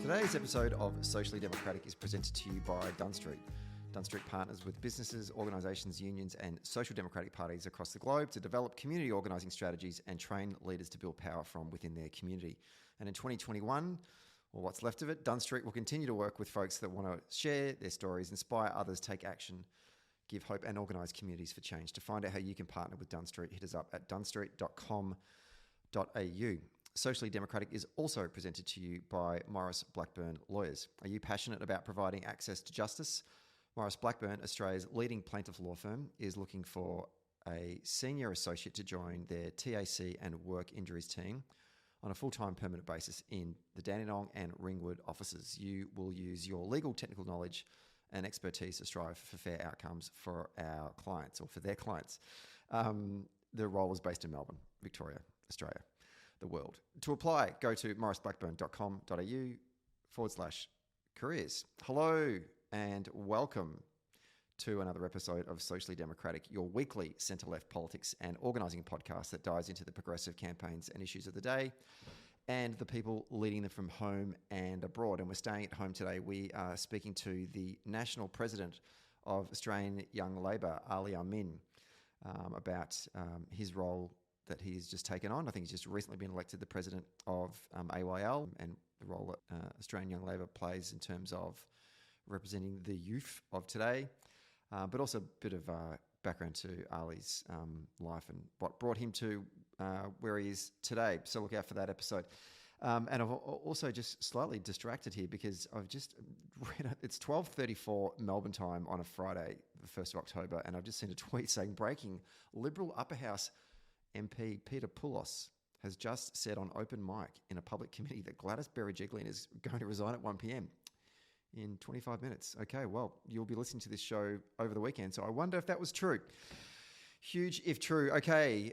Today's episode of Socially Democratic is presented to you by Dunn. Dunn partners with businesses, organisations, unions and social democratic parties across the globe to develop community organising strategies and train leaders to build power from within their community. And in 2021, or what's left of it, Dunn will continue to work with folks that want to share their stories, inspire others, take action, give hope and organise communities for change. To find out how you can partner with Dunn, hit us up at dunnstreet.com.au. Socially Democratic is also presented to you by Morris Blackburn Lawyers. Are you passionate about providing access to justice? Morris Blackburn, Australia's leading plaintiff law firm, is looking for a senior associate to join their TAC and work injuries team on a full-time permanent basis in the Dandenong and Ringwood offices. You will use your legal technical knowledge and expertise to strive for fair outcomes for our clients or for their clients. The role is based in Melbourne, Victoria, Australia, the world. To apply, go to morrisblackburn.com.au/careers. Hello and welcome to another episode of Socially Democratic, your weekly centre-left politics and organising podcast that dives into the progressive campaigns and issues of the day and the people leading them from home and abroad. And we're staying at home today. We are speaking to the National President of Australian Young Labor, Ali Amin, about his role that he's just taken on. I think he's just recently been elected the president of AYL, and the role that Australian Young Labor plays in terms of representing the youth of today, but also a bit of background to Ali's life and what brought him to where he is today. So look out for that episode. And I've also just slightly distracted here because I've just read it's 12:34 Melbourne time on a Friday, the 1st of October, and I've just seen a tweet saying, breaking, Liberal Upper House MP Peter Poulos has just said on open mic in a public committee that Gladys Berejiklian is going to resign at 1 p.m. in 25 minutes. Okay, well, you'll be listening to this show over the weekend, so I wonder if that was true. Huge if true. Okay,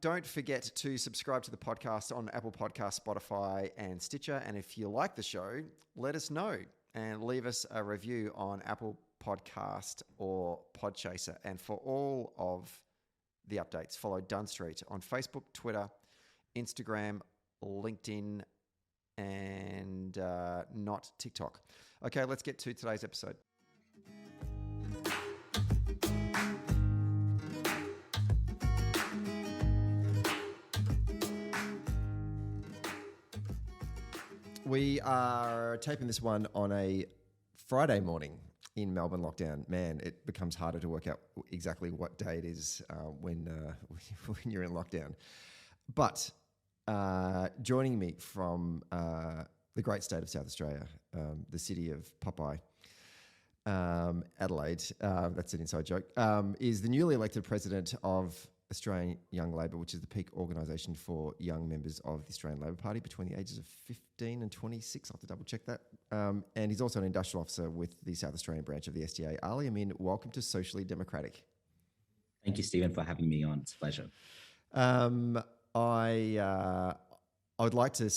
don't forget to subscribe to the podcast on Apple Podcasts, Spotify and Stitcher. And if you like the show, let us know and leave us a review on Apple Podcast or Podchaser. And for all of the updates, follow Dunn on Facebook, Twitter, Instagram, LinkedIn, and not TikTok. Okay, let's get to today's episode. We are taping this one on a Friday morning in Melbourne lockdown. Man, it becomes harder to work out exactly what day it is when you're in lockdown. But joining me from the great state of South Australia, the city of Popeye, Adelaide, that's an inside joke, is the newly elected president of Australian Young Labor, which is the peak organisation for young members of the Australian Labor Party between the ages of 15 and 26. I'll have to double check that. And he's also an industrial officer with the South Australian branch of the SDA. Ali Amin, welcome to Socially Democratic. Thank you, Stephen, for having me on. It's a pleasure. I would like to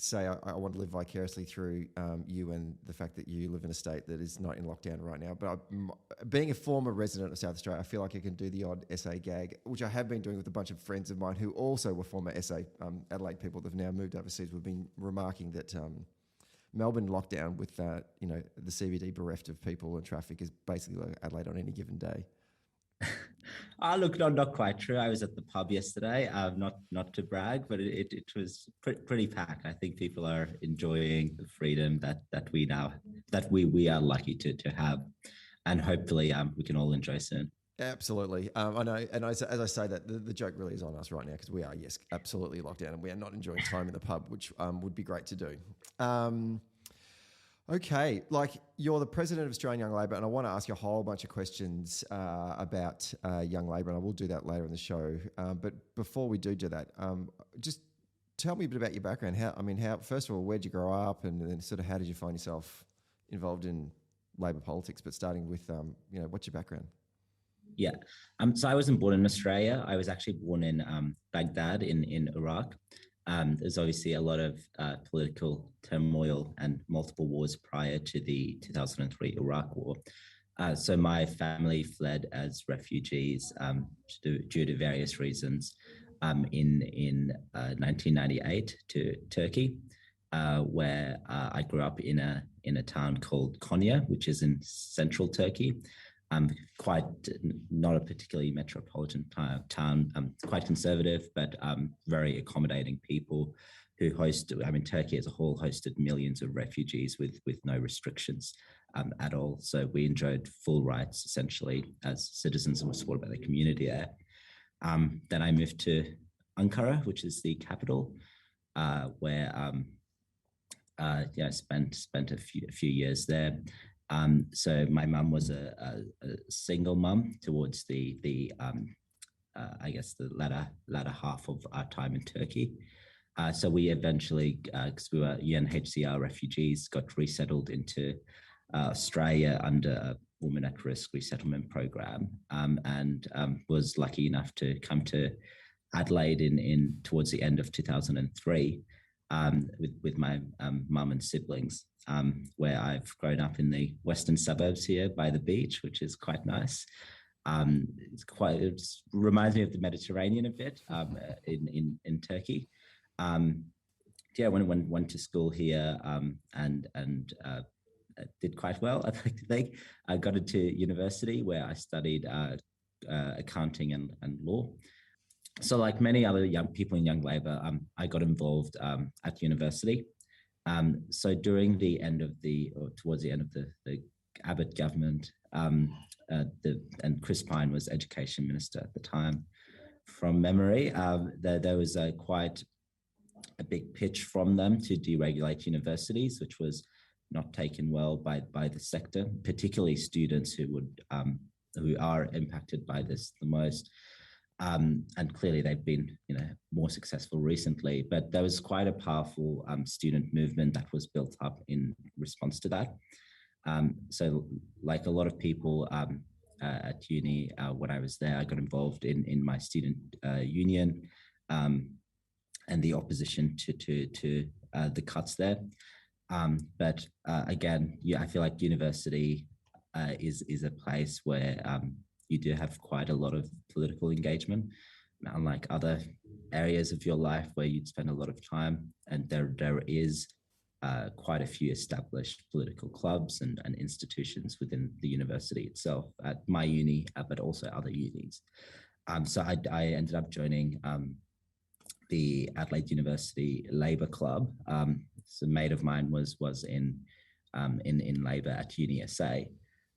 say I want to live vicariously through you and the fact that you live in a state that is not in lockdown right now. But being a former resident of South Australia, I feel like I can do the odd SA gag, which I have been doing with a bunch of friends of mine who also were former SA Adelaide people that have now moved overseas. We've been remarking that Melbourne lockdown with the CBD bereft of people and traffic is basically like Adelaide on any given day. Look, not quite true. I was at the pub yesterday, not to brag, but it was pretty packed. I think people are enjoying the freedom that we are lucky to have, and hopefully we can all enjoy soon. Absolutely. I know. And as I say that, the joke really is on us right now because we are, yes, absolutely locked down and we are not enjoying time in the pub, which would be great to do. Okay, like you're the president of Australian Young Labor, and I want to ask you a whole bunch of questions about Young Labor, and I will do that later in the show. But before we do that, just tell me a bit about your background. How first of all, where'd you grow up, and then sort of how did you find yourself involved in Labor politics? But starting with, what's your background? Yeah, so I wasn't born in Australia. I was actually born in Baghdad in Iraq. There's obviously a lot of political turmoil and multiple wars prior to the 2003 Iraq War. So my family fled as refugees due to various reasons in 1998 to Turkey, where I grew up in a town called Konya, which is in central Turkey. Quite not a particularly metropolitan town, quite conservative, but very accommodating people who host. I mean, Turkey as a whole hosted millions of refugees with no restrictions at all. So we enjoyed full rights essentially as citizens and were supported by the community there. Then I moved to Ankara, which is the capital, where spent a few years there. So my mum was a single mum towards the I guess the latter half of our time in Turkey. So we eventually, because we were UNHCR refugees, got resettled into Australia under a Women at Risk resettlement program, and was lucky enough to come to Adelaide in towards the end of 2003 with my mum and siblings, where I've grown up in the western suburbs here by the beach, which is quite nice. It reminds me of the Mediterranean a bit in Turkey. Went to school here and did quite well. I like to think I got into university where I studied accounting and law. So, like many other young people in Young Labour, I got involved at university. So during the end of towards the end of the Abbott government, and Chris Pine was Education Minister at the time. From memory, there was quite a big pitch from them to deregulate universities, which was not taken well by the sector, particularly students who are impacted by this the most. And clearly they've been, more successful recently. But there was quite a powerful student movement that was built up in response to that. So, like a lot of people at uni, when I was there, I got involved in my student union and the opposition to the cuts there. But again, I feel like university is a place where you do have quite a lot of political engagement, unlike other areas of your life where you'd spend a lot of time. And there is quite a few established political clubs and institutions within the university itself, at my uni, but also other unis. So I ended up joining the Adelaide University Labour Club. So a mate of mine was in Labour at UniSA.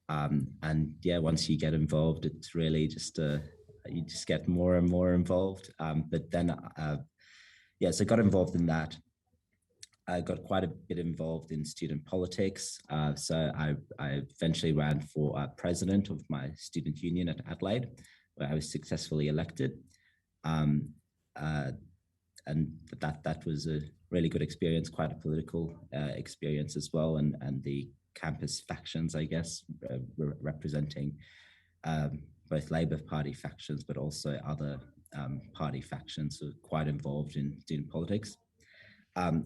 And once you get involved, it's really just you just get more and more involved. But then, so I got involved in that. I got quite a bit involved in student politics. So I eventually ran for president of my student union at Adelaide, where I was successfully elected. And that was a really good experience, quite a political experience as well, and the campus factions, I guess, representing both Labour Party factions, but also other party factions who are quite involved in student politics.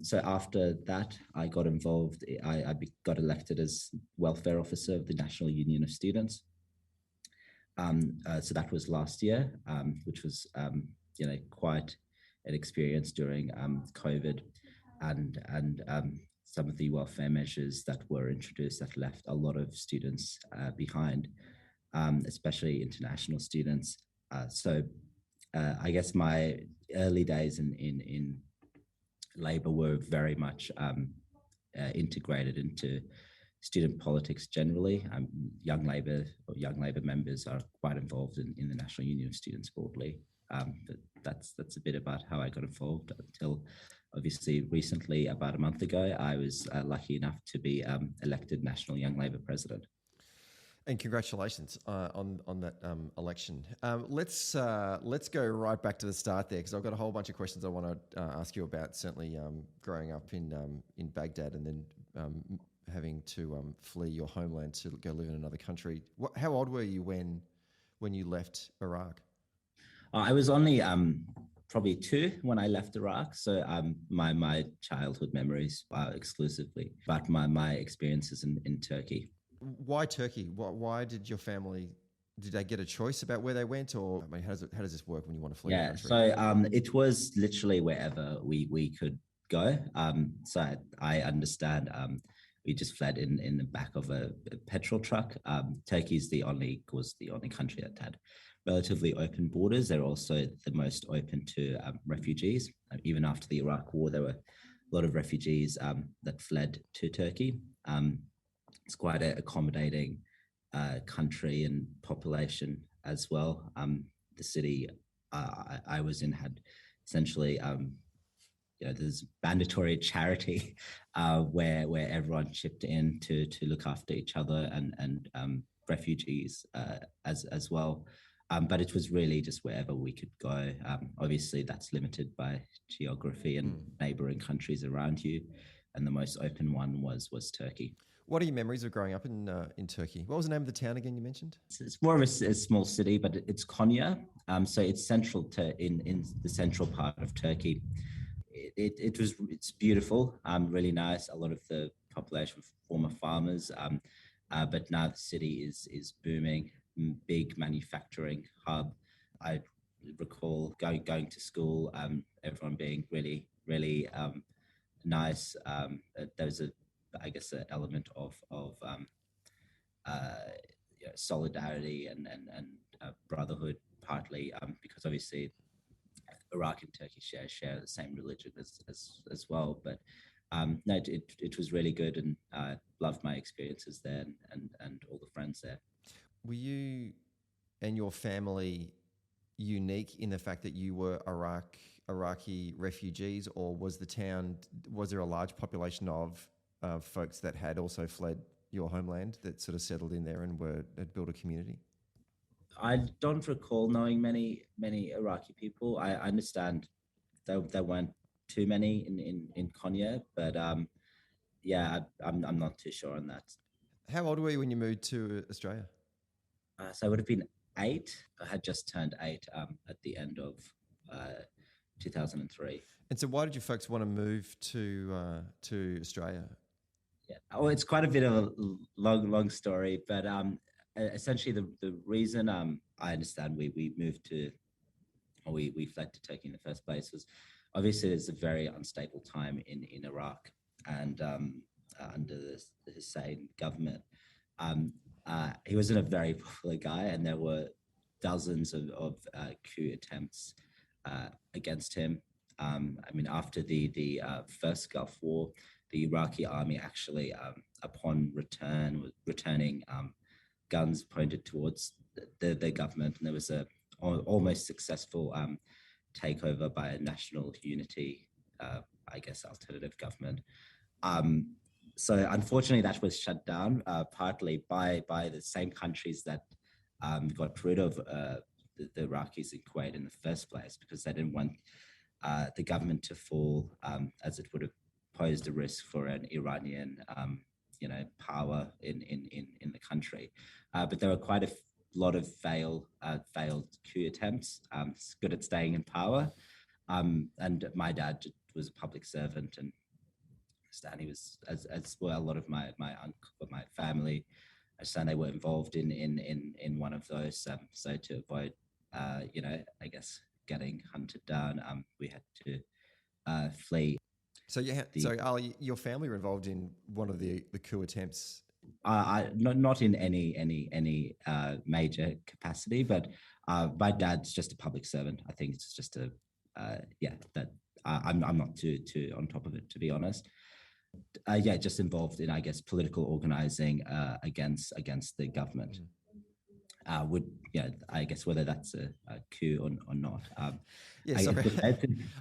So after that, I got involved. I got elected as welfare officer of the National Union of Students. So that was last year, which was quite an experience during COVID, and some of the welfare measures that were introduced that left a lot of students behind, especially international students. So I guess my early days in Labour were very much integrated into student politics generally. Young Labour members are quite involved in the National Union of Students broadly. But that's a bit about how I got involved until obviously recently, about a month ago, I was lucky enough to be elected National Young Labour President. And congratulations on that election. Let's go right back to the start there, because I've got a whole bunch of questions I want to ask you about. Certainly, growing up in Baghdad and then having to flee your homeland to go live in another country. How old were you when you left Iraq? I was only probably 2 when I left Iraq. So my childhood memories are exclusively about my experiences in Turkey. Why Turkey? Why did your family? Did they get a choice about where they went, or I mean, how does this work when you want to flee a country? So it was literally wherever we could go. So I understand. We just fled in the back of a petrol truck. Turkey was the only country that had relatively open borders. They're also the most open to refugees. Even after the Iraq War, there were a lot of refugees that fled to Turkey. It's quite an accommodating country and population as well. The city I was in had essentially, there's mandatory charity where everyone chipped in to look after each other and refugees as well. But it was really just wherever we could go. Obviously, that's limited by geography and neighboring countries around you. And the most open one was Turkey. What are your memories of growing up in Turkey? What was the name of the town again you mentioned? It's more of a small city, but it's Konya. So it's central to in the central part of Turkey. It's beautiful, really nice. A lot of the population former farmers, but now the city is booming, big manufacturing hub. I recall going to school, everyone being really nice. There was I guess an element of solidarity and brotherhood, partly because obviously Iraq and Turkey share the same religion as well. But no, it was really good, and loved my experiences there and all the friends there. Were you and your family unique in the fact that you were Iraqi refugees, or was there a large population of folks that had also fled your homeland that sort of settled in there and had built a community? I don't recall knowing many Iraqi people. I understand there weren't too many in Konya, but I'm not too sure on that. How old were you when you moved to Australia? So I would have been 8. I had just turned 8 at the end of 2003. And so why did you folks want to move to Australia? Yeah, it's quite a bit of a long story, but essentially the reason I understand we moved to, or we fled to Turkey in the first place, was obviously there's a very unstable time in Iraq, and under the Hussein government. He wasn't a very popular guy, and there were dozens of coup attempts against him. I mean, after the first Gulf War, the Iraqi army actually, upon returning guns pointed towards the government, and there was a almost successful takeover by a national unity, I guess, alternative government. So unfortunately, that was shut down partly by the same countries that got rid of the Iraqis in Kuwait in the first place, because they didn't want the government to fall, as it would have posed a risk for an Iranian, power in the country. But there were quite a lot of failed coup attempps. It's good at staying in power. And my dad was a public servant, and he was as well. A lot of my family, I understand they were involved in one of those. So to avoid, I guess getting hunted down, we had to flee. So Ali, your family were involved in one of the coup attempts. Not in any major capacity, but my dad's just a public servant. I think it's just I'm not too on top of it, to be honest. Just involved in, I guess, political organizing against the government. I guess whether that's a coup or not. I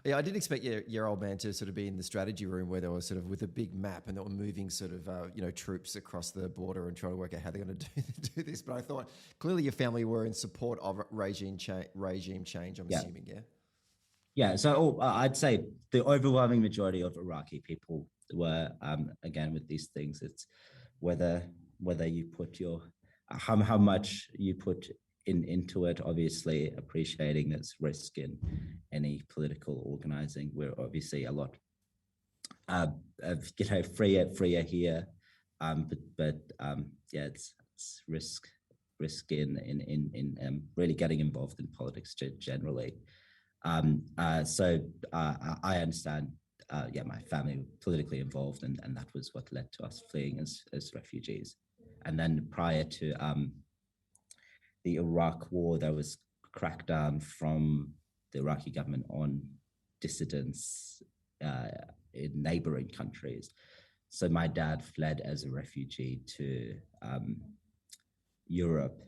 didn't expect your old man to sort of be in the strategy room where they were sort of with a big map and they were moving sort of troops across the border and trying to work out how they're going to do this. But I thought clearly your family were in support of regime change. I'm assuming, yeah. Yeah, so I'd say the overwhelming majority of Iraqi people were, again, with these things, it's whether you put how much you put into it, obviously appreciating there's risk in any political organizing. We're obviously a lot freer here Yeah, it's risk in really getting involved in politics generally. I understand. My family were politically involved, and that was what led to us fleeing as refugees. And then prior to the Iraq War, there was crackdown from the Iraqi government on dissidents in neighboring countries. So my dad fled as a refugee to Europe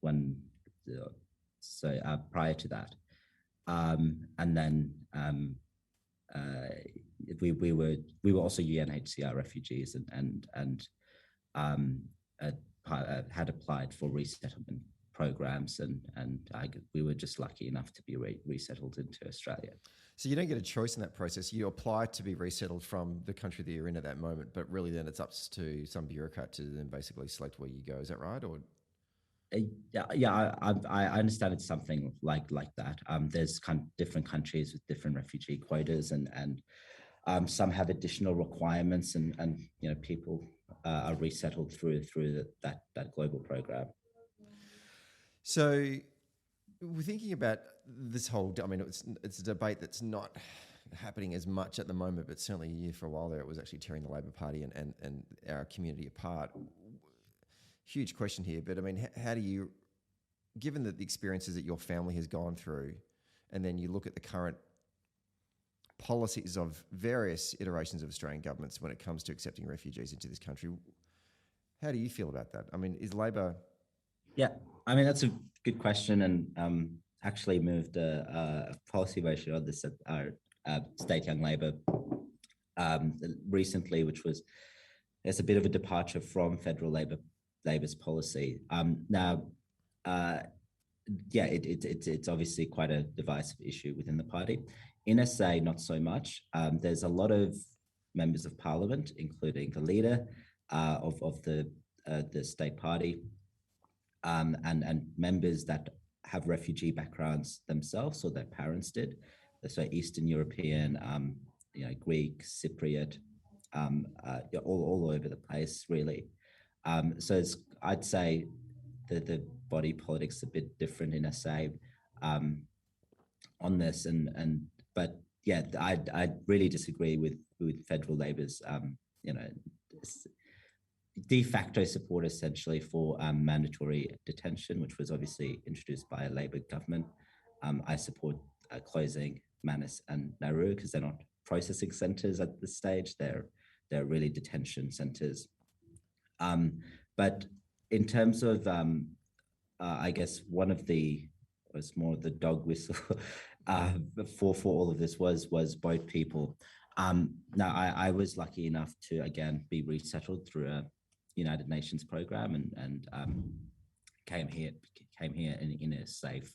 when prior to that, and then we were also UNHCR refugees and had applied for resettlement programs and we were just lucky enough to be resettled into Australia. So you don't get a choice in that process. You apply to be resettled from the country that you're in at that moment, but really then it's up to some bureaucrat to then basically select where you go. Is that right? Or I understand it's something like that. There's different countries with different refugee quotas, and some have additional requirements, and people are resettled through that global program. So we're thinking about this whole. I mean, it's a debate that's not happening as much at the moment, but certainly for a while there, it was actually tearing the Labor Party and our community apart. Huge question here, but I mean, how do you, given the experiences that your family has gone through, and then you look at the current policies of various iterations of Australian governments when it comes to accepting refugees into this country, how do you feel about that? I mean, is Labor... Yeah, I mean, that's a good question, and actually moved a policy motion on this at our State Young Labor recently, which was, it's a bit of a departure from federal Labor's policy. It's obviously quite a divisive issue within the party. In SA, not so much. There's a lot of members of parliament, including the leader of the state party, and members that have refugee backgrounds themselves, or their parents did. So Eastern European, Greek, Cypriot, all over the place, really. So I'd say the body politics is a bit different in SA on this, but yeah, I really disagree with federal Labor's de facto support essentially for mandatory detention, which was obviously introduced by a Labor government. I support closing Manus and Nauru because they're not processing centres at this stage; they're really detention centres. But in terms of, I guess one of was more the dog whistle for all of this was boat people. Now I was lucky enough to again be resettled through a United Nations program and came here in a safe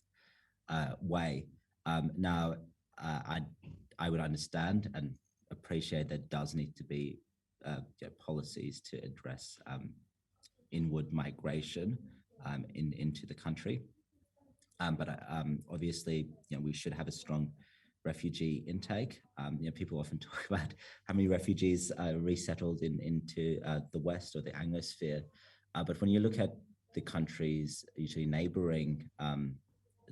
way. Now I would understand and appreciate that does need to be policies to address inward migration into the country. But obviously, we should have a strong refugee intake. People often talk about how many refugees are resettled into the West or the Anglosphere. But when you look at the countries usually neighboring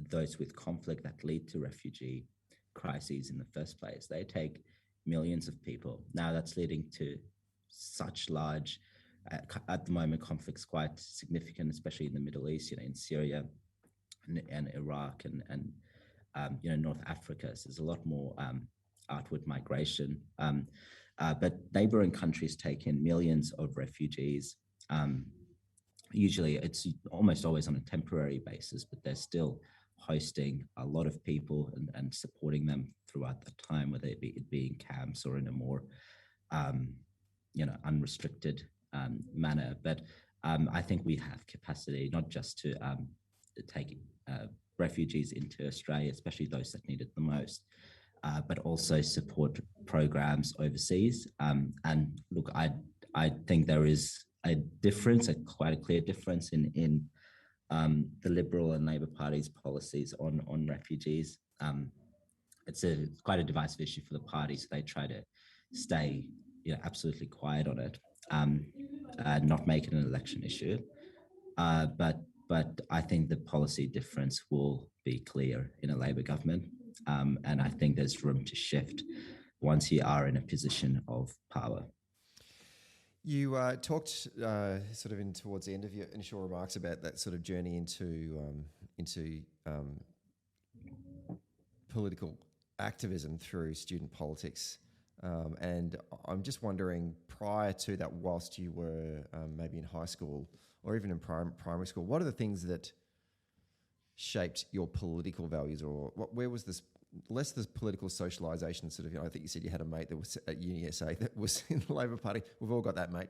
those with conflict that lead to refugee crises in the first place, they take millions of people. Now that's leading to such large, at the moment, conflicts quite significant, especially in the Middle East, in Syria and Iraq and North Africa. So there's a lot more outward migration. But neighboring countries take in millions of refugees. Usually it's almost always on a temporary basis, but they're still hosting a lot of people and supporting them throughout the time, whether it be in camps or in a more unrestricted manner. But I think we have capacity not just to take refugees into Australia, especially those that need it the most, but also support programs overseas. And look, I think there is a difference, quite a clear difference in the Liberal and Labor parties' policies on refugees. It's quite a divisive issue for the parties. They try to stay absolutely quiet on it. not make it an election issue. But I think the policy difference will be clear in a Labor government, and I think there's room to shift once you are in a position of power. You talked sort of in towards the end of your initial remarks about that sort of journey into political activism through student politics. And I'm just wondering, prior to that, whilst you were maybe in high school or even in primary school, what are the things that shaped your political values, or where was this less the political socialisation sort of? I think you said you had a mate that was at UniSA that was in the Labor Party. We've all got that mate.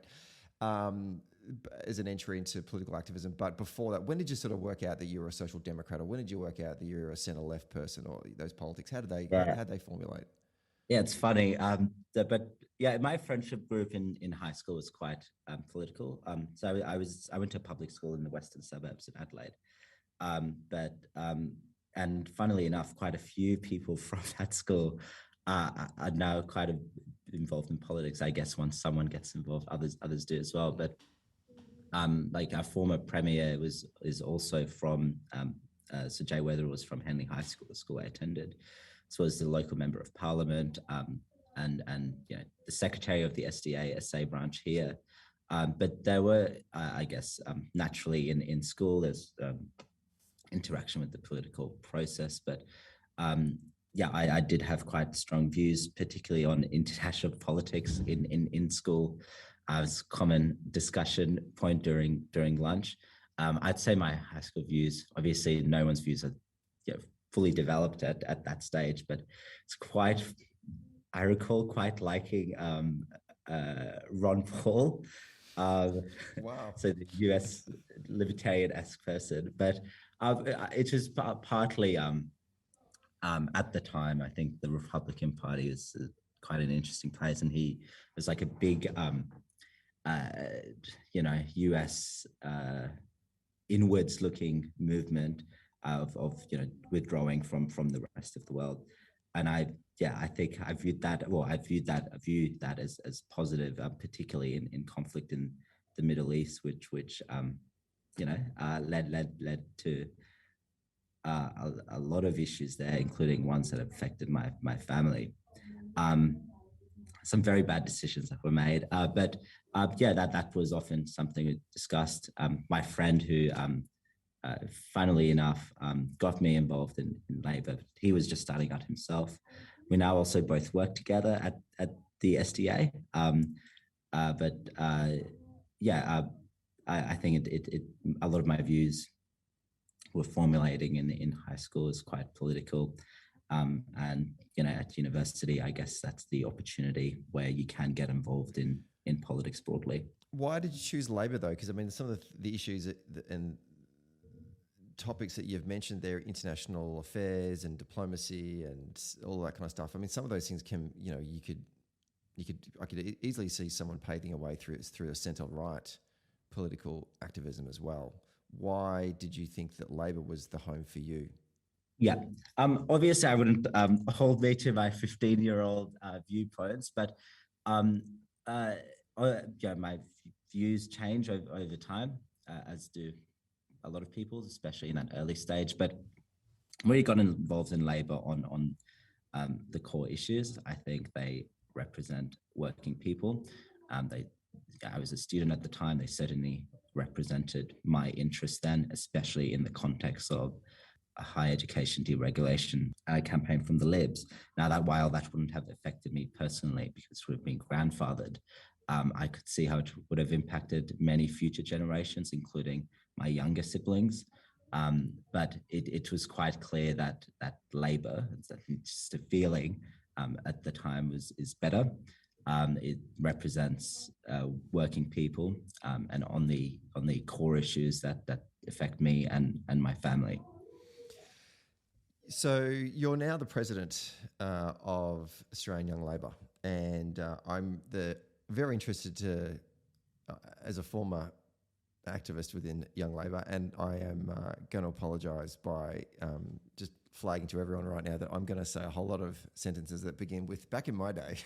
As an entry into political activism. But before that, when did you sort of work out that you were a social democrat, or when did you work out that you were a centre-left person, or those politics? How did they formulate? Yeah, it's funny. But yeah, my friendship group in high school was quite political. So I went to a public school in the western suburbs of Adelaide. And funnily enough, quite a few people from that school are now quite involved in politics. I guess once someone gets involved, others do as well. But like our former premier is also from Sir Jay Weather was from Henley High School, the school I attended. So was the local member of parliament, and the secretary of the SDA SA branch here. But there were, I guess, naturally in school, there's interaction with the political process. But I did have quite strong views, particularly on international politics in school. As common discussion point during lunch. I'd say my high school views, obviously no one's views are fully developed at that stage, but it's quite, I recall quite liking Ron Paul. Wow. So the US libertarian-esque person, but it was partly at the time, I think the Republican Party was quite an interesting place, and he was like a big US inwards looking movement of withdrawing from the rest of the world. And I think I viewed that as positive, particularly in conflict in the Middle East, which led to a lot of issues there, including ones that affected my family. Some very bad decisions that were made, but that was often something we discussed. My friend who, funnily enough, got me involved in Labor, he was just starting out himself. We now also both work together at the SDA. I think it a lot of my views were formulating in high school is quite political. And at university, I guess that's the opportunity where you can get involved in politics broadly. Why did you choose Labor though? Because I mean, some of the issues and topics that you've mentioned there, international affairs and diplomacy and all that kind of stuff. I mean, some of those things can, I could easily see someone paving a way through a centre-right political activism as well. Why did you think that Labor was the home for you? Yeah, obviously I wouldn't hold me to my 15-year-old viewpoints, but my views change over time, as do a lot of people's, especially in that early stage. But when you got involved in Labor on the core issues, I think they represent working people. I was a student at the time. They certainly represented my interest then, especially in the context of a higher education deregulation campaign from the Libs. Now, while that wouldn't have affected me personally because it would have been grandfathered, I could see how it would have impacted many future generations, including my younger siblings. But it was quite clear that Labor, just a feeling at the time, is better. It represents working people and on the core issues that affect me and my family. So you're now the president of Australian Young Labor, and I'm very interested to, as a former activist within Young Labor, and I am going to apologise by just flagging to everyone right now that I'm going to say a whole lot of sentences that begin with "back in my day."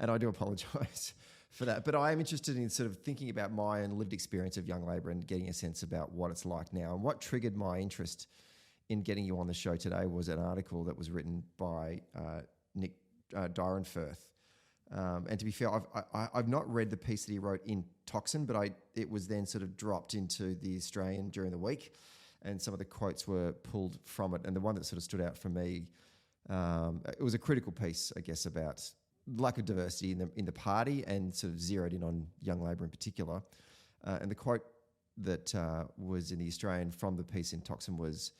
And I do apologise for that. But I am interested in sort of thinking about my own lived experience of young labour and getting a sense about what it's like now. And what triggered my interest in getting you on the show today was an article that was written by Nick Dyrenfirth. And to be fair, I've not read the piece that he wrote in Toxin, but it was then sort of dropped into the Australian during the week, and some of the quotes were pulled from it. And the one that sort of stood out for me, it was a critical piece, I guess, about lack of diversity in the party, and sort of zeroed in on young Labor in particular. And the quote that was in the Australian from the piece in Toxin was,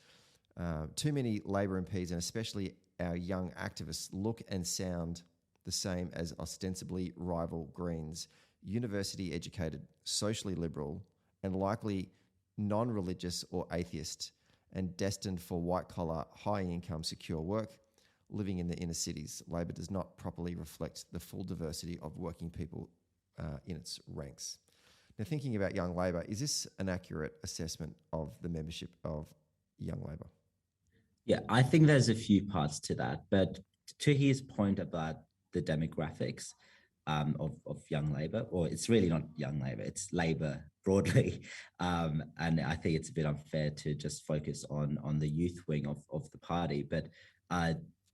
"Too many Labor MPs, and especially our young activists, look and sound the same as ostensibly rival Greens, university educated, socially liberal, and likely non-religious or atheist, and destined for white-collar, high-income, secure work, living in the inner cities. Labor does not properly reflect the full diversity of working people in its ranks." Now, thinking about young Labor, is this an accurate assessment of the membership of young Labor? Yeah, I think there's a few parts to that, but to his point about the demographics of young Labor, or it's really not young Labor, it's Labor broadly. And I think it's a bit unfair to just focus on the youth wing of the party, but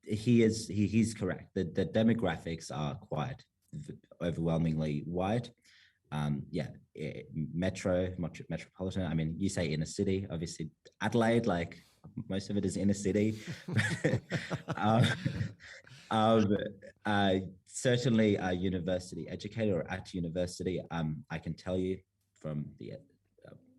he's correct. The demographics are quite overwhelmingly white. Metropolitan. I mean, you say inner city, obviously Adelaide, like most of it is inner city. Certainly a university educator or at university. I can tell you from the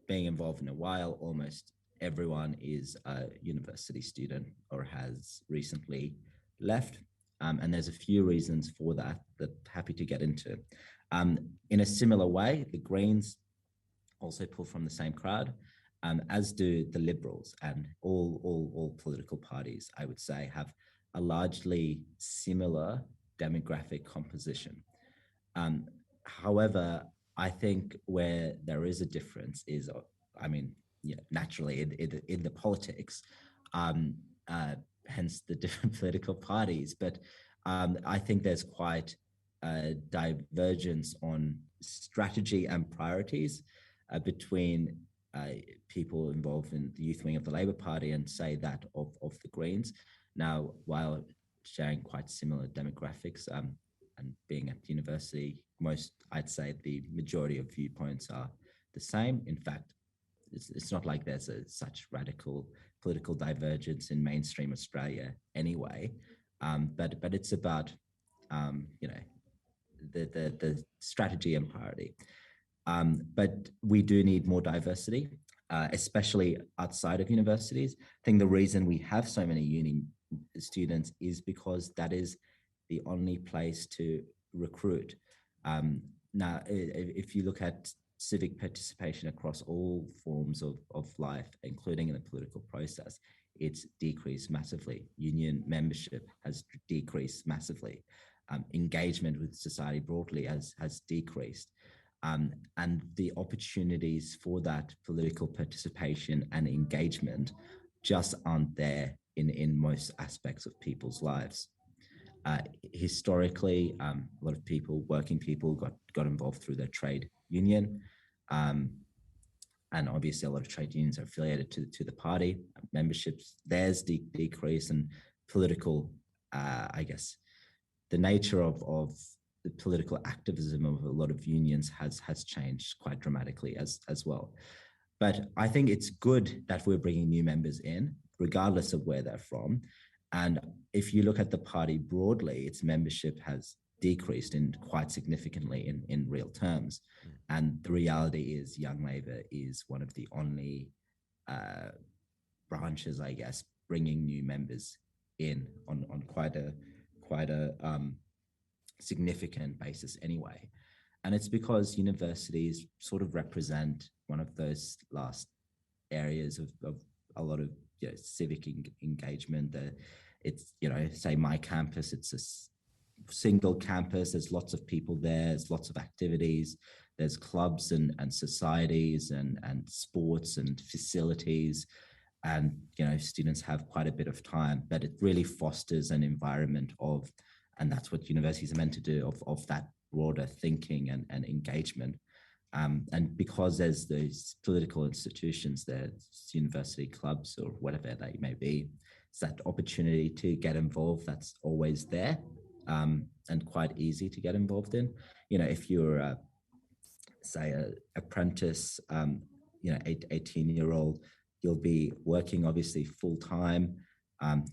being involved in a while, almost everyone is a university student or has recently left. And there's a few reasons for that happy to get into. In a similar way, the Greens also pull from the same crowd, as do the Liberals, and all political parties, I would say, have a largely similar demographic composition. However, I think where there is a difference is, naturally in the politics, hence the different political parties. But I think there's quite a divergence on strategy and priorities between people involved in the youth wing of the Labor Party and say that of the Greens. Now, while sharing quite similar demographics and being at university, I'd say the majority of viewpoints are the same. In fact, it's not like there's such radical political divergence in mainstream Australia anyway, but it's about the strategy and priority. But we do need more diversity, especially outside of universities. I think the reason we have so many uni students is because that is the only place to recruit. Now, if you look at civic participation across all forms of life, including in the political process, it's decreased massively. Union membership has decreased massively. Engagement with society broadly has decreased. And the opportunities for that political participation and engagement just aren't there in most aspects of people's lives. Historically, a lot of people, working people, got involved through their trade union. And obviously a lot of trade unions are affiliated to the party. Memberships, theirs decrease, and political, the nature of the political activism of a lot of unions has changed quite dramatically as well. But I think it's good that we're bringing new members in, regardless of where they're from. And if you look at the party broadly, its membership has decreased quite significantly in real terms. And the reality is Young Labor is one of the only branches, I guess, bringing new members in on quite a significant basis anyway. And it's because universities sort of represent one of those last areas of a lot of civic engagement. It's, say my campus, it's a single campus. There's lots of people there. There's lots of activities. There's clubs and societies and sports and facilities. And, students have quite a bit of time, but it really fosters an environment of and that's what universities are meant to do, of that broader thinking and engagement. And because there's those political institutions, there's university clubs or whatever they may be, it's that opportunity to get involved that's always there, and quite easy to get involved in. If you're say a apprentice, 18-year-old, you'll be working obviously full time.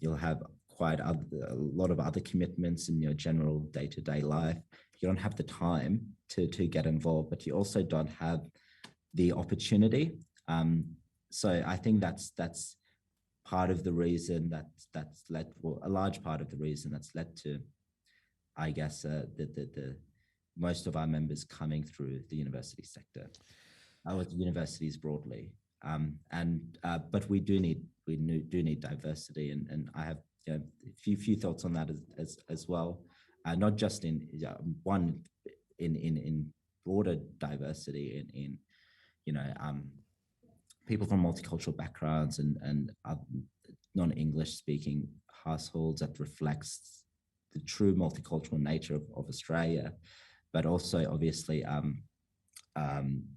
You'll have a lot of other commitments in your general day-to-day life. You don't have the time to get involved, but you also don't have the opportunity. So I think that's part of the reason that's led, well, a large part of the reason that's led to, I guess, the most of our members coming through the university sector, or the universities broadly. But we do need diversity, and I have a few thoughts on that as well. Not just in broader diversity in people from multicultural backgrounds and non-English speaking households, that reflects the true multicultural nature of Australia, but also obviously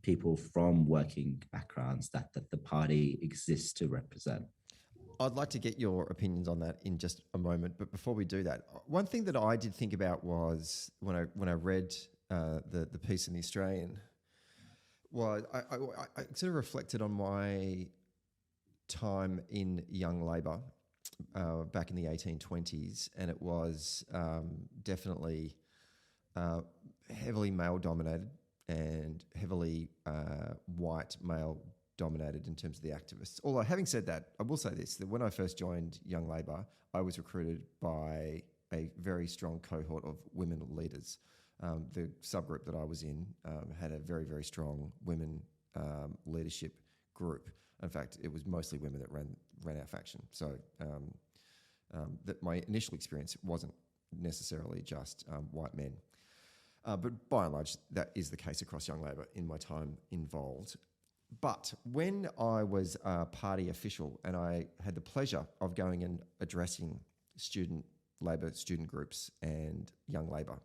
people from working backgrounds that the party exists to represent. I'd like to get your opinions on that in just a moment, but before we do that, one thing that I did think about was when I read the piece in the Australian, was I sort of reflected on my time in Young Labor back in the 1820s, and it was definitely heavily male dominated and heavily white male dominated in terms of the activists. Although, having said that, I will say this, that when I first joined Young Labor, I was recruited by a very strong cohort of women leaders. The subgroup that I was in had a very, very strong women leadership group. In fact, it was mostly women that ran our faction. So that my initial experience wasn't necessarily just white men. But by and large, that is the case across Young Labor in my time involved. But when I was a party official and I had the pleasure of going and addressing student Labor student groups and Young Labor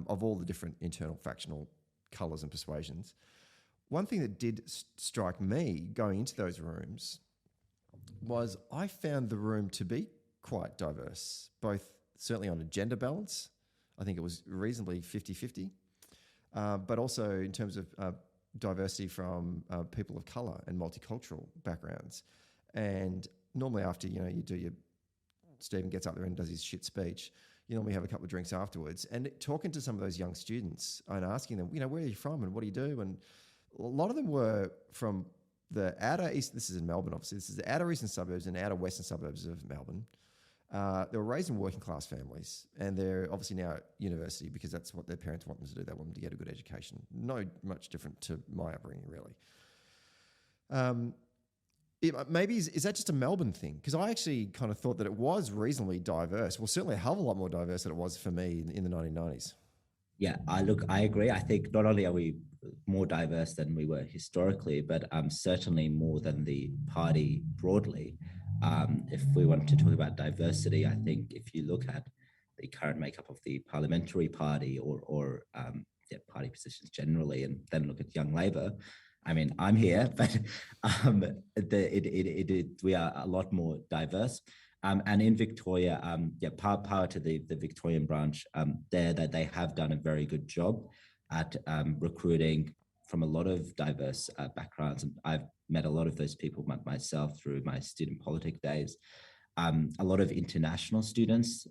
of all the different internal factional colours and persuasions, one thing that did strike me going into those rooms was I found the room to be quite diverse, both certainly on a gender balance. I think it was reasonably 50-50, but also in terms of diversity from people of colour and multicultural backgrounds. And normally after, you do your, Stephen gets up there and does his shit speech, you normally have a couple of drinks afterwards, and talking to some of those young students and asking them, where are you from and what do you do? And a lot of them were from the outer east, this is in Melbourne obviously, this is the outer eastern suburbs and outer western suburbs of Melbourne. They were raised in working class families, and they're obviously now at university because that's what their parents want them to do. They want them to get a good education. No much different to my upbringing, really. Maybe is that just a Melbourne thing? Because I actually kind of thought that it was reasonably diverse. Well, certainly a hell of a lot more diverse than it was for me in the 1990s. Yeah, I agree. I think not only are we more diverse than we were historically, but certainly more than the party broadly. If we want to talk about diversity, I think if you look at the current makeup of the parliamentary party or party positions generally, and then look at Young Labor, I mean, I'm here, but we are a lot more diverse. And in Victoria, power to the Victorian branch there, that they have done a very good job at recruiting from a lot of diverse backgrounds. And I've met a lot of those people myself through my student politic days. A lot of international students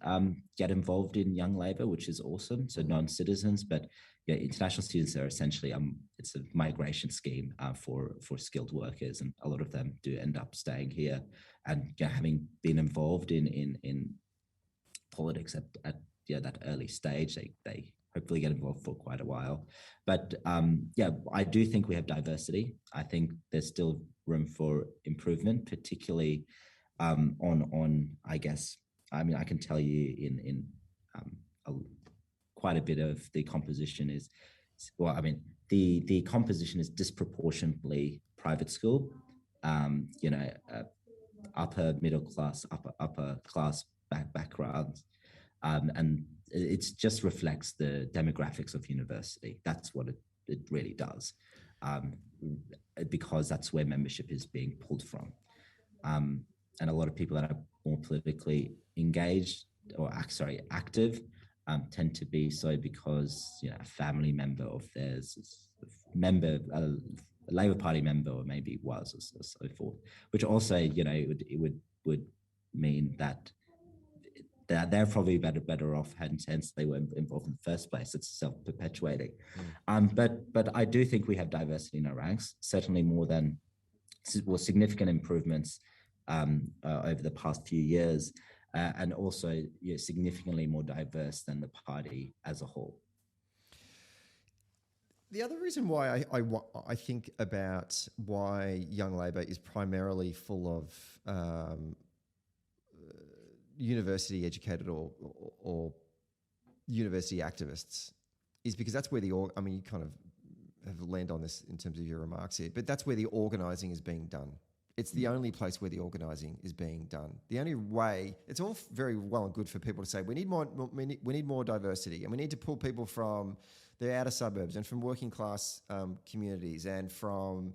get involved in Young Labor, which is awesome. So non-citizens, but international students are essentially it's a migration scheme for skilled workers, and a lot of them do end up staying here and having been involved in politics at that early stage. They hopefully get involved for quite a while. But I do think we have diversity. I think there's still room for improvement, particularly on I guess, I mean, I can tell you in quite a bit of the composition is, well, I mean, the composition is disproportionately private school, upper middle class, upper class backgrounds. And it just reflects the demographics of university. That's what it really does, because that's where membership is being pulled from. And a lot of people that are more politically engaged or active tend to be so because a family member of theirs is a Labour Party member, or maybe was, or so forth. Which also, it would mean that they're probably better off, hence they were involved in the first place. It's self-perpetuating. But I do think we have diversity in our ranks, certainly more than significant improvements over the past few years, and also significantly more diverse than the party as a whole. The other reason why I think about why Young Labor is primarily full of university educated or university activists is because that's where you kind of have landed on this in terms of your remarks here, but that's where the organising is being done. It's the only place where the organising is being done. The only way, it's all very well and good for people to say we need more diversity, and we need to pull people from the outer suburbs and from working class communities and from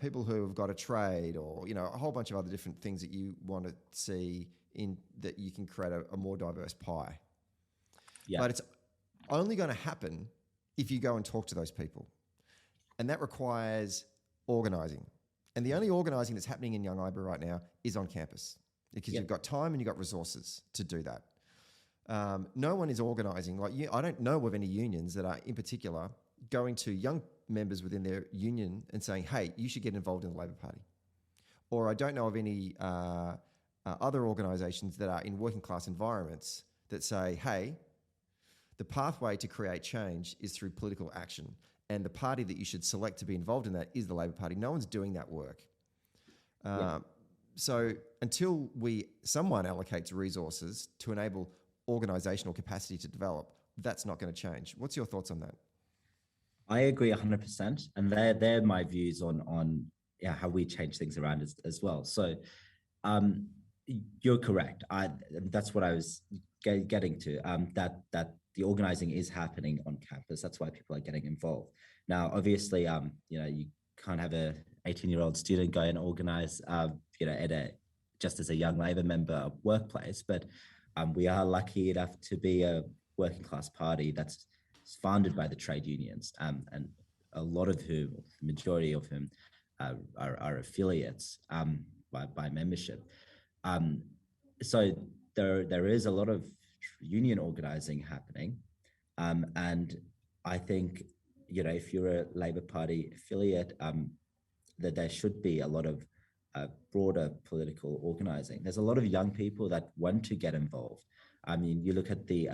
people who have got a trade, or a whole bunch of other different things that you want to see in that you can create a more diverse pie. Yeah. But it's only going to happen if you go and talk to those people, and that requires organising. And the only organising that's happening in Young Labor right now is on campus, because you've got time and you've got resources to do that. No one is organising. I don't know of any unions that are in particular going to young members within their union and saying, hey, you should get involved in the Labor Party. Or I don't know of any other organisations that are in working class environments that say, hey, the pathway to create change is through political action, and the party that you should select to be involved in that is the Labor Party. No one's doing that work. So until someone allocates resources to enable organisational capacity to develop, that's not going to change. What's your thoughts on that? I agree 100%, and they're my views on how we change things around as well. So you're correct. That's what I was getting to. That the organising is happening on campus. That's why people are getting involved. Now, obviously, you can't have a 18-year-old student go and organise, just as a Young Labor member workplace. But we are lucky enough to be a working class party that's funded by the trade unions, and a lot of whom, the majority of whom, are affiliates by membership. So there is a lot of union organising happening, and I think if you're a Labor Party affiliate, that there should be a lot of broader political organising. There's a lot of young people that want to get involved. I mean, you look at the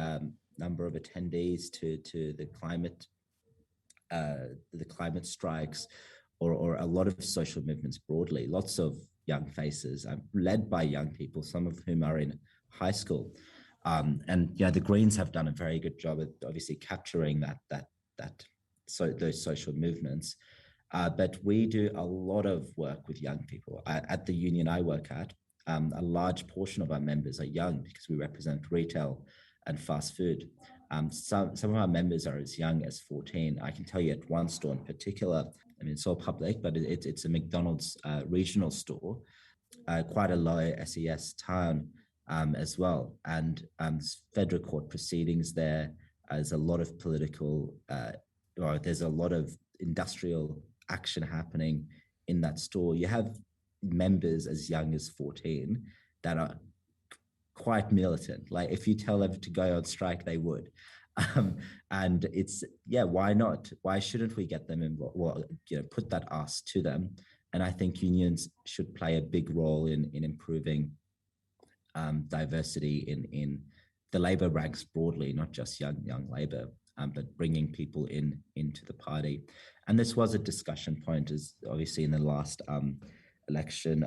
number of attendees to the climate strikes, or a lot of social movements broadly. Lots of young faces, led by young people, some of whom are in high school. And the Greens have done a very good job at obviously capturing those social movements. But we do a lot of work with young people. At the union I work at, a large portion of our members are young because we represent retail and fast food. Some of our members are as young as 14. I can tell you at one store in particular, I mean, it's all public, but it's a McDonald's regional store, quite a low SES town as well. And federal court proceedings there. There's a lot of political, there's a lot of industrial action happening in that store. You have members as young as 14 that are quite militant. Like, if you tell them to go on strike, they would. And it's, why not? Why shouldn't we get them in? Put that ask to them. And I think unions should play a big role in improving diversity in the Labor ranks broadly, not just young Labor, but bringing people into the party. And this was a discussion point, as obviously in the last election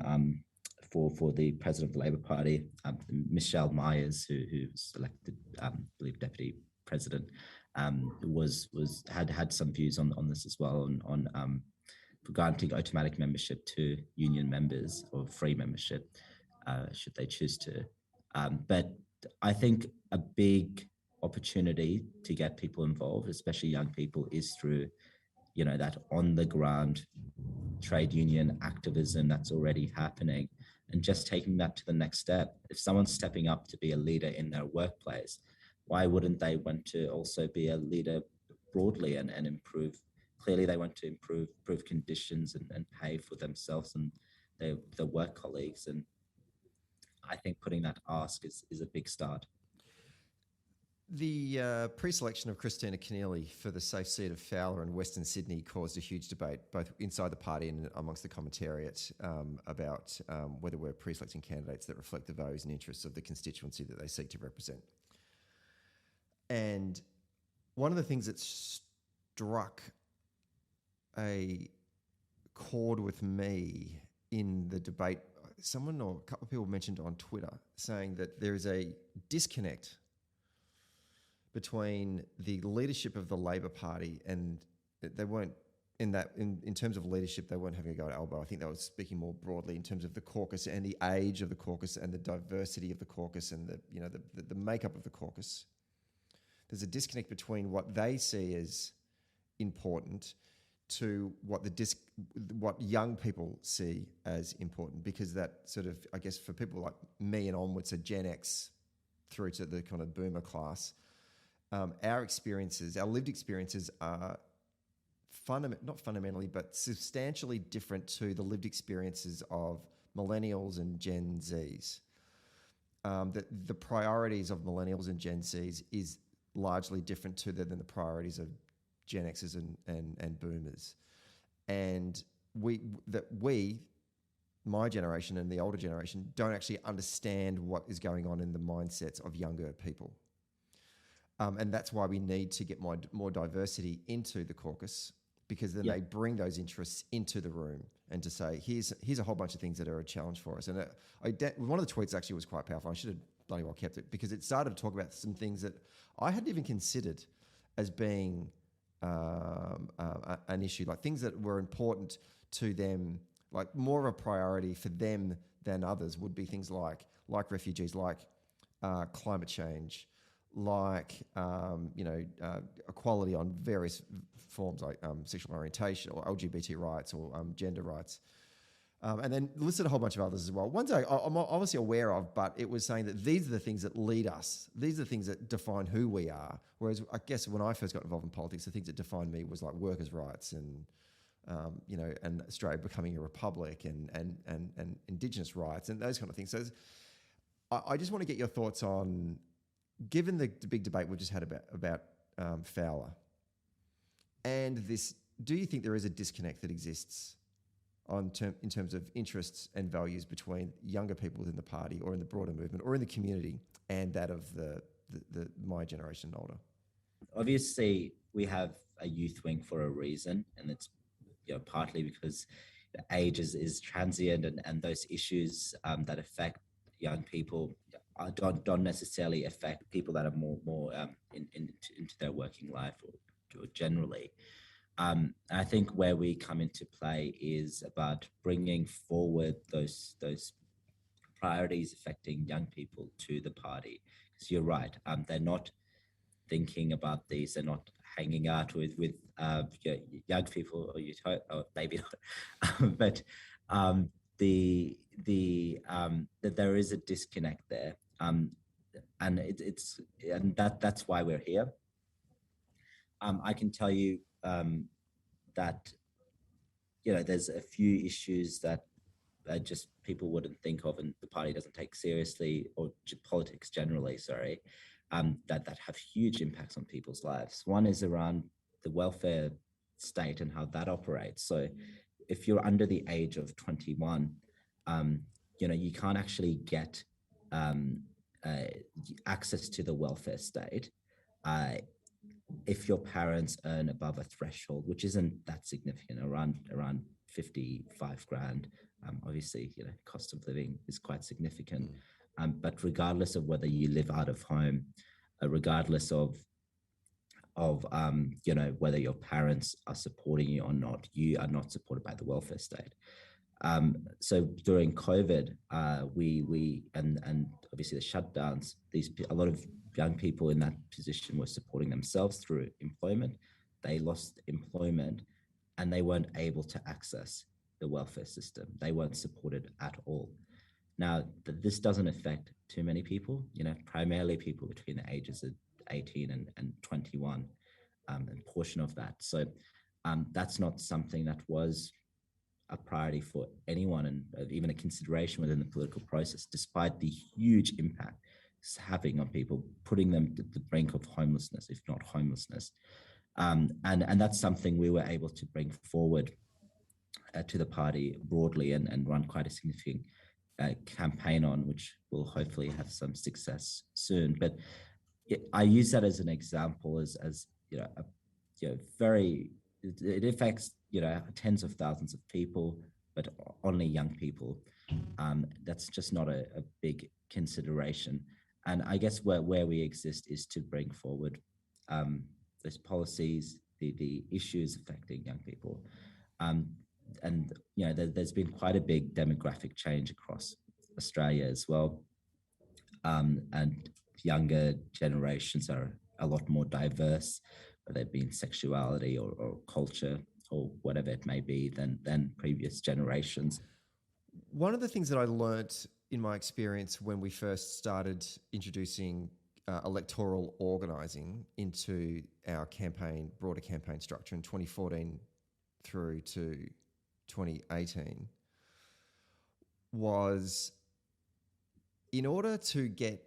for the president of the Labor Party, Michelle Myers, who was elected, I believe, deputy president, had some views on this as well, on granting automatic membership to union members, or free membership, should they choose to. But I think a big opportunity to get people involved, especially young people, is through, that on the ground trade union activism that's already happening, and just taking that to the next step. If someone's stepping up to be a leader in their workplace, why wouldn't they want to also be a leader broadly and improve? Clearly, they want to improve conditions and pay for themselves and their work colleagues. And I think putting that ask is a big start. The pre-selection of Christina Keneally for the safe seat of Fowler in Western Sydney caused a huge debate, both inside the party and amongst the commentariat, about whether we're pre-selecting candidates that reflect the values and interests of the constituency that they seek to represent. And one of the things that struck a chord with me in the debate, someone or a couple of people mentioned on Twitter, saying that there is a disconnect between the leadership of the Labor Party, and they weren't in terms of leadership, they weren't having a go at Albo. I think they were speaking more broadly in terms of the caucus and the age of the caucus and the diversity of the caucus and the makeup of the caucus. There's a disconnect between what they see as important to what young people see as important, because that sort of, I guess, for people like me and onwards, a Gen X through to the kind of boomer class, our experiences, our lived experiences are not fundamentally, but substantially different to the lived experiences of millennials and Gen Zs. The priorities of millennials and Gen Zs is largely different to than the priorities of Gen Xers and boomers. And my generation and the older generation, don't actually understand what is going on in the mindsets of younger people. And that's why we need to get more diversity into the caucus, because then they bring those interests into the room and to say, here's a whole bunch of things that are a challenge for us. And one of the tweets actually was quite powerful. I should have bloody well kept it, because it started to talk about some things that I hadn't even considered as being an issue, like things that were important to them, like more of a priority for them than others would be things like refugees, like climate change, like equality on various forms, like sexual orientation or LGBT rights or gender rights. And then listed a whole bunch of others as well. Ones I'm obviously aware of, but it was saying that these are the things that lead us. These are the things that define who we are. Whereas I guess when I first got involved in politics, the things that defined me was like workers' rights and and Australia becoming a republic and Indigenous rights and those kind of things. So I just want to get your thoughts on, given the big debate we've just had about Fowler, and this, do you think there is a disconnect that exists in terms of interests and values between younger people within the party or in the broader movement or in the community and that of the my generation and older? Obviously, we have a youth wing for a reason, and it's partly because the age is transient, and those issues that affect young people don't necessarily affect people that are more into their working life or generally. And I think where we come into play is about bringing forward those priorities affecting young people to the party. Because you're right, they're not thinking about these. They're not hanging out with young people, or maybe not, but that there is a disconnect there, and that's why we're here. I can tell you that there's a few issues that just people wouldn't think of, and the party doesn't take seriously, or politics generally, that have huge impacts on people's lives. One is around the welfare state and how that operates. So if you're under the age of 21, you can't actually get access to the welfare state if your parents earn above a threshold, which isn't that significant, around 55 grand. Obviously, cost of living is quite significant. But regardless of whether you live out of home, regardless of whether your parents are supporting you or not, you are not supported by the welfare state. So during COVID, we and obviously the shutdowns, a lot of young people in that position were supporting themselves through employment. They lost employment and they weren't able to access the welfare system. They weren't supported at all. Now, this doesn't affect too many people, primarily people between the ages of 18 and 21, and portion of that. So that's not something that was a priority for anyone and even a consideration within the political process, despite the huge impact it's having on people, putting them to the brink of homelessness, if not homelessness. And that's something we were able to bring forward to the party broadly and run quite a significant campaign on, which will hopefully have some success soon. But I use that as an example, as very, it affects tens of thousands of people, but only young people. That's just not a big consideration. And I guess where we exist is to bring forward those policies, the issues affecting young people. And there's been quite a big demographic change across Australia as well. And younger generations are a lot more diverse, whether it be in sexuality or culture or whatever it may be, than previous generations. One of the things that I learnt in my experience when we first started introducing electoral organising into our broader campaign structure in 2014 through to 2018 was, in order to get,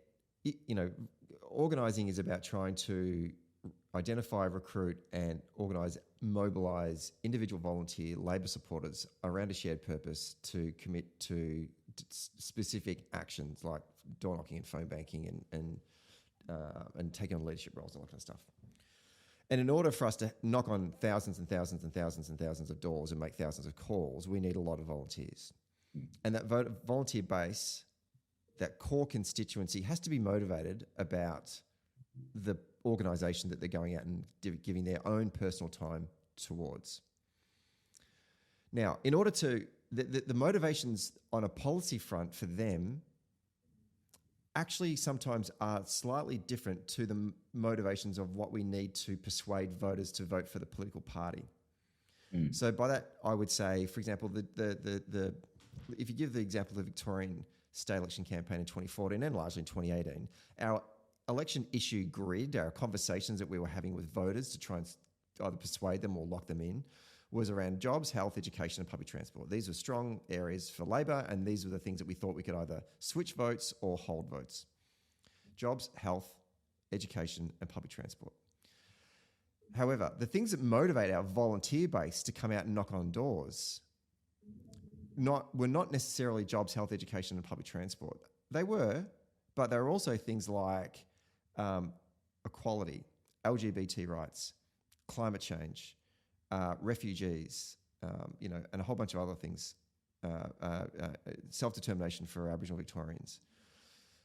organising is about trying to identify, recruit and organise, mobilise individual volunteer Labor supporters around a shared purpose to commit to specific actions like door knocking and phone banking and taking on leadership roles and all that kind of stuff. And in order for us to knock on thousands and thousands and thousands and thousands of doors and make thousands of calls, we need a lot of volunteers. And that volunteer base, that core constituency, has to be motivated about the organisation that they're going out and giving their own personal time towards. Now, in order to, the motivations on a policy front for them actually sometimes are slightly different to the motivations of what we need to persuade voters to vote for the political party. So by that, I would say, for example, if you give the example of the Victorian state election campaign in 2014 and largely in 2018, our election issue grid, our conversations that we were having with voters to try and either persuade them or lock them in, was around jobs, health, education and public transport. These were strong areas for Labor, and these were the things that we thought we could either switch votes or hold votes. Jobs, health, education and public transport. However, the things that motivate our volunteer base to come out and knock on doors were not necessarily jobs, health, education and public transport. They were, but there were also things like equality, LGBT rights, climate change, refugees, and a whole bunch of other things, self-determination for Aboriginal Victorians.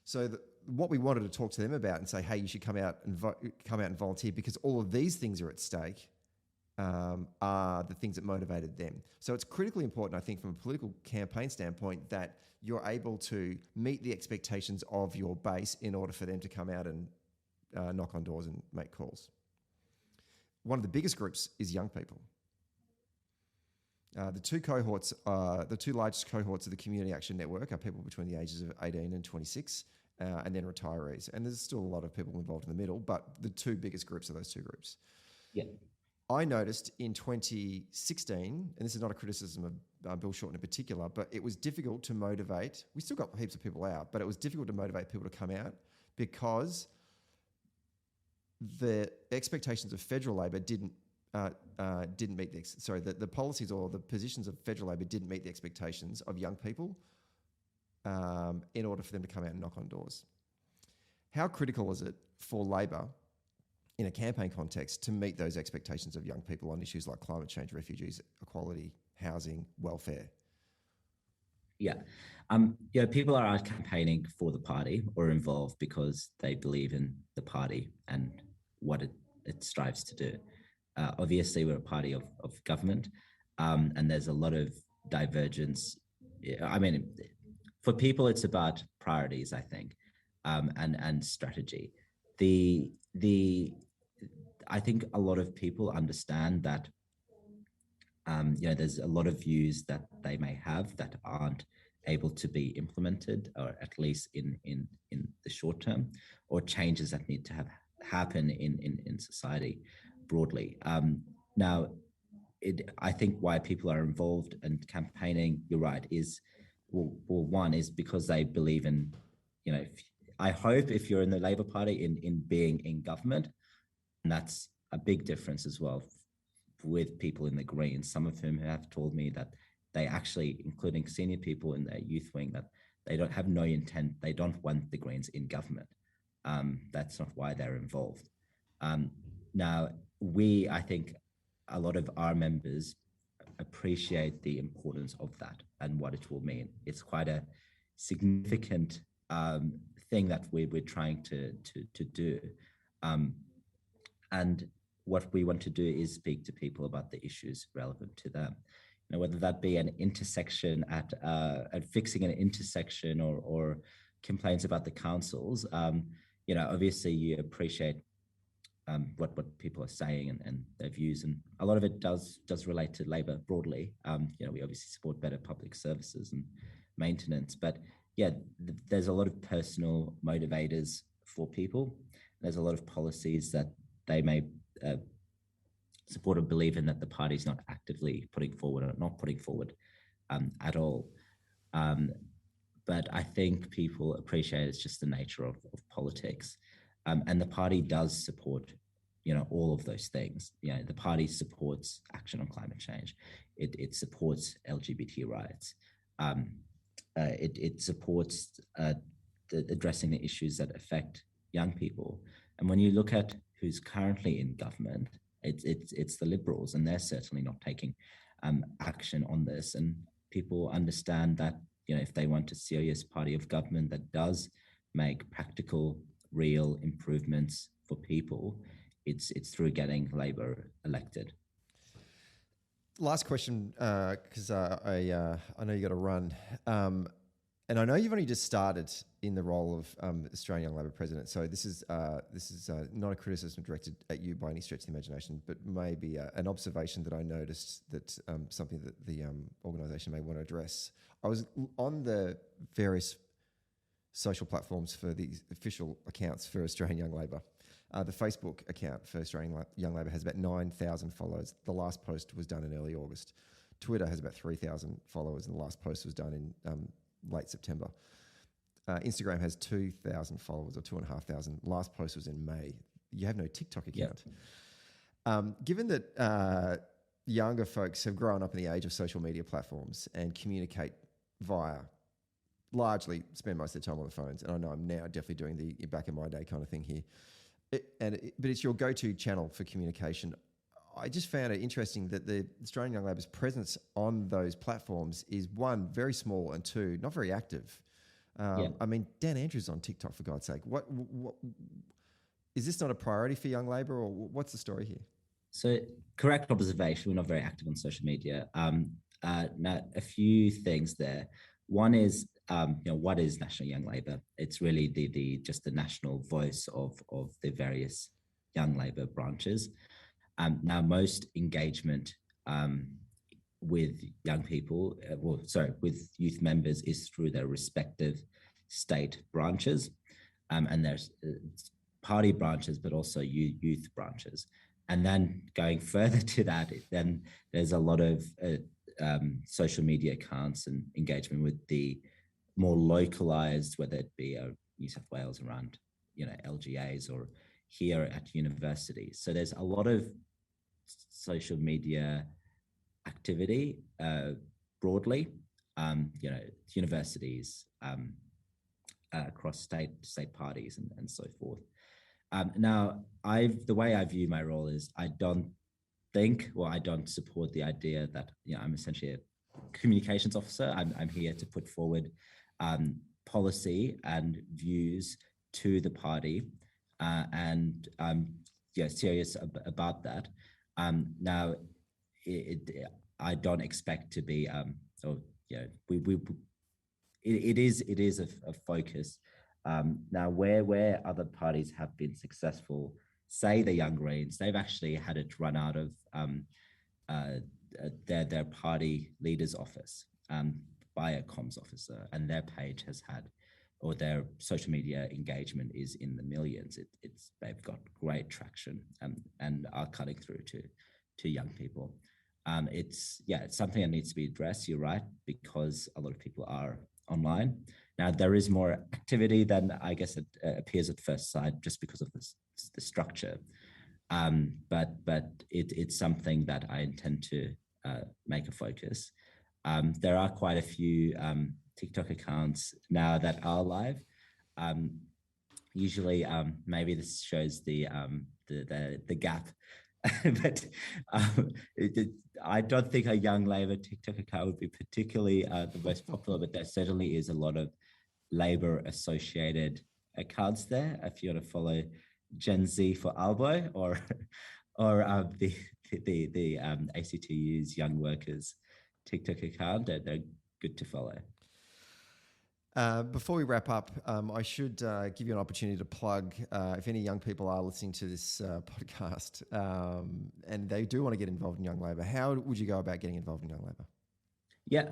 So what we wanted to talk to them about and say, hey, you should come out and volunteer because all of these things are at stake, are the things that motivated them. So it's critically important, I think, from a political campaign standpoint, that you're able to meet the expectations of your base in order for them to come out and knock on doors and make calls. One of the biggest groups is young people. The two largest cohorts of the Community Action Network are people between the ages of 18 and 26, and then retirees. And there's still a lot of people involved in the middle, but the two biggest groups are those two groups. Yeah. I noticed in 2016, and this is not a criticism of Bill Shorten in particular, but it was difficult to motivate. We still got heaps of people out, but it was difficult to motivate people to come out because the expectations of federal Labor didn't meet the policies or the positions of federal Labor didn't meet the expectations of young people in order for them to come out and knock on doors. How critical is it for Labor in a campaign context to meet those expectations of young people on issues like climate change, refugees, equality, housing, welfare? Yeah. People are out campaigning for the party or involved because they believe in the party and what it strives to do. Obviously, we're a party of government, and there's a lot of divergence. I mean, for people, it's about priorities, I think, and strategy. the I think a lot of people understand that there's a lot of views that they may have that aren't able to be implemented, or at least in the short term, or changes that need to happen in society broadly. Now, I think why people are involved and campaigning, you're right, is one is because they believe in, I hope if you're in the Labour Party in being in government, and that's a big difference as well with people in the Greens, some of whom have told me that they actually, including senior people in their youth wing, that they don't have no intent, they don't want the Greens in government. That's not why they're involved. Now, I think a lot of our members appreciate the importance of that and what it will mean. It's quite a significant thing that we're trying to do. And what we want to do is speak to people about the issues relevant to them. Whether that be an intersection at fixing an intersection or complaints about the councils. Obviously you appreciate what people are saying and their views, and a lot of it does relate to Labor broadly. We obviously support better public services and maintenance, but there's a lot of personal motivators for people. There's a lot of policies that they may support or believe in that the party's not actively putting forward or not putting forward at all. But I think people appreciate it's just the nature of politics. And the party does support, all of those things. The party supports action on climate change. It supports LGBT rights. It supports addressing the issues that affect young people. And when you look at who's currently in government, it's the Liberals, and they're certainly not taking action on this. And people understand that, if they want a serious party of government that does make practical, real improvements for people, it's through getting Labor elected. Last question, because I know you got to run. And I know you've only just started in the role of Australian Young Labor President, so this is not a criticism directed at you by any stretch of the imagination, but maybe an observation that I noticed, that something that the organisation may want to address. I was on the various social platforms for the official accounts for Australian Young Labor. The Facebook account for Australian Young Labor has about 9,000 followers. The last post was done in early August. Twitter has about 3,000 followers, and the last post was done in late September. Instagram has 2,000 followers, or 2,500. Last post was in May. You have no TikTok account. Yep. Given that younger folks have grown up in the age of social media platforms and communicate largely spend most of their time on the phones, and I know I'm now definitely doing the back in my day kind of thing here, but it's your go-to channel for communication. I just found it interesting that the Australian Young Labor's presence on those platforms is, one, very small, and two, not very active. I mean, Dan Andrews on TikTok, for God's sake. What is this not a priority for Young Labor, or what's the story here? So, correct observation. We're not very active on social media. Now, a few things there. One is, what is National Young Labor? It's really just the national voice of the various Young Labor branches. Now, most engagement with young people, with youth members, is through their respective state branches, and there's party branches, but also youth branches. And then going further to that, then there's a lot of social media accounts and engagement with the more localized, whether it be New South Wales around, LGAs, or here at universities. So there's a lot of social media activity broadly, universities, across state parties and so forth. Now, the way I view my role is I don't support the idea that I'm essentially a communications officer. I'm here to put forward policy and views to the party, and I'm serious about that. Now, I don't expect to be it is a focus Now, where other parties have been successful, say the Young Greens, they've actually had it run out of uh, their party leader's office by a comms officer, and their page has had, or their social media engagement is in the millions. They've got great traction and are cutting through to young people. It's something that needs to be addressed. You're right, because a lot of people are online. Now, there is more activity than I guess it appears at first sight, just because of the structure. But it's something that I intend to make a focus. There are quite a few TikTok accounts now that are live. Usually, maybe this shows the gap, but I don't think a Young Labor TikTok account would be particularly the most popular. But there certainly is a lot of Labor associated accounts there. If you want to follow Gen Z for Albo or the ACTU's Young Workers TikTok account, they're good to follow. Before we wrap up, I should give you an opportunity to plug if any young people are listening to this podcast and they do want to get involved in Young Labor. How would you go about getting involved in Young Labor? Yeah,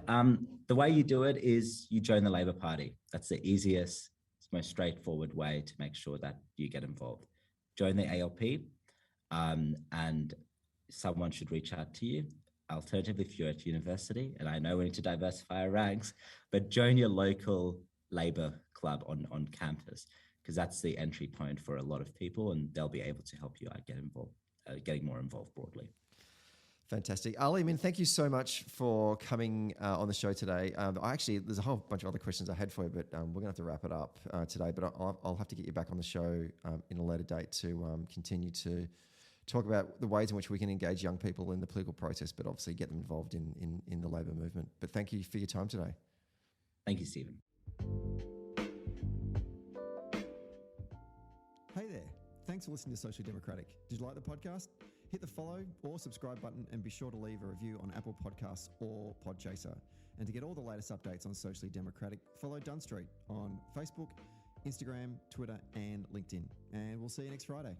the way you do it is you join the Labor Party. That's the easiest, most straightforward way to make sure that you get involved. Join the ALP, and someone should reach out to you. Alternatively, if you're at university, and I know we need to diversify our ranks, but join your local Labor club on campus, because that's the entry point for a lot of people, and they'll be able to help you out get involved, getting more involved broadly. Fantastic. Ali Amin, thank you so much for coming on the show today. There's a whole bunch of other questions I had for you, but we're going to have to wrap it up today. But I'll have to get you back on the show in a later date to continue to talk about the ways in which we can engage young people in the political process, but obviously get them involved in the Labor movement. But thank you for your time today. Thank you, Stephen. Hey there. Thanks for listening to Socially Democratic. Did you like the podcast? Hit the follow or subscribe button and be sure to leave a review on Apple Podcasts or Podchaser. And to get all the latest updates on Socially Democratic, follow Dunn Street on Facebook, Instagram, Twitter and LinkedIn. And we'll see you next Friday.